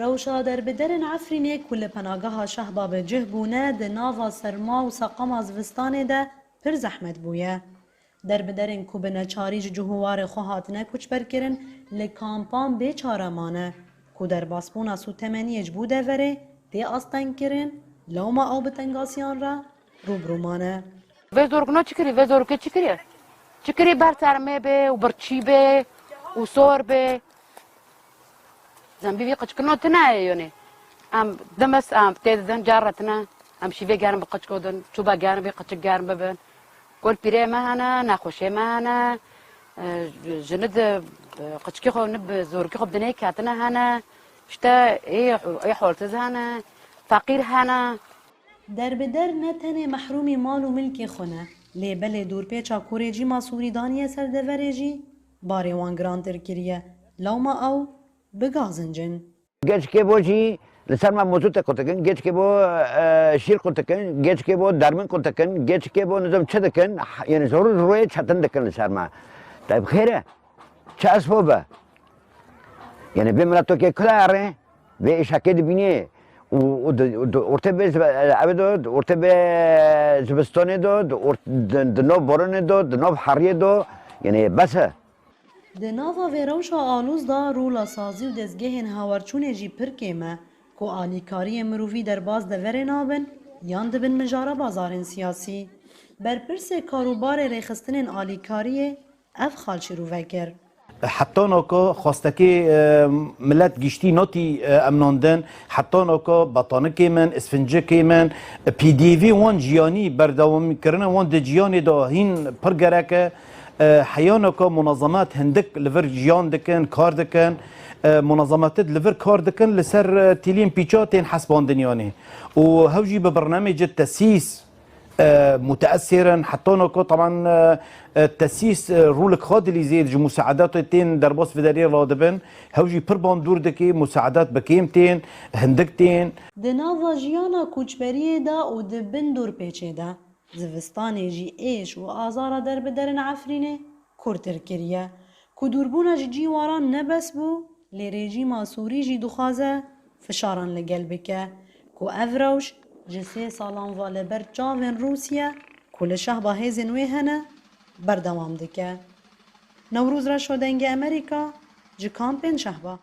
روشا در بدرن عفرینه کل پناگاه شهبا به جه بونه ده ناوا سرما و ساقام از وستانه ده پر زحمت بویه. در بدرن کو به نچاریج جهوار خوهاتنه کچ برکرن لکامپان به چارمانه کو در باسپونا سو تمنیج بوده وره ده آستن کرن لوما او بتنگاسیان را روبرومانه. وزورگنا چکری وزورگه چکریه؟ چکری بر سرمه به و برچی به و سور به زنبی قچکنو تنه یونی ام دمس ام تیزن جارتنا ام شیوه گرم بقچکودن چوبا گرم بقچک گرم ببن کل پیره مهنا نخوشه مهنا جند قچکی خو نب زورکی خو بدنه کاتنا هنا شتا ای حالتز هنا فقیر هنا در بدر نتنه محرومی مال و ملک خونه لیبل دور پیچا کوریجی ماسوری دانیه سر دوریجی باری وان گرانتر کریه لوما او بگازنجن گچ که بوجی لسر ما موضوع تکوتکن گچ که بو شیر کوتکن گچ که بو درمن کوتکن گچ که بو نظام چه دکن یعنی ضرور روی چتن دکن لسر ما طيب خیره چه اسبابه یعنی بمرا تو که کلاره و اشاکه بینی و ارته به عبد ارته به زبستانه دو دنو بارانه دو دنو حریه دو یعنی بسه ده ناوا ویروشا آلوز دا رولا سازی و دزگهن هاورچونه جی پر کمه کو آلیکاری مروفی در باز ده وره نابن یان دبن مجارا بازارن سیاسی برپرس کاروبار ریخستن آلیکاریه اف خالچی رو وکر حتی نوکا خواستکی ملت گشتی نوتی امناندن حتی نوکا بطانه کیمن اسفنجه کیمن پی دی وی وان جیانی بردوامی کرنه وان ده جیانی دا هین پرگرکه حیانوکا منظمات هندک لور جیان دکن کار دکن منظمات لور کار دکن لسر تیلین پیچاتین حسباندنیانی و هوجی به برنامج تأسيس متأثرا حتى نوكو طبعا تأسيس رولك خادلي زيد جو مساعدات تين درباس في دارير رادبن هوجي بربان دور دكي مساعدات بكيمتين هندكتين دناوا جیانا کوچبری دا و دبن دور پیچه دا زوستان جی ایش و آزارا در بدرن عفرینه کرتر کریه که دوربونا جی واران نبس بو لی رژیم سوری جی دخوازه فشاران لگل بکه که افروش جسه سالان واله بر جاوین روسیه کل شهبا هیزن وی هنه بردوام دکه نوروز را شدنگ امریکا جی کامپین شهبا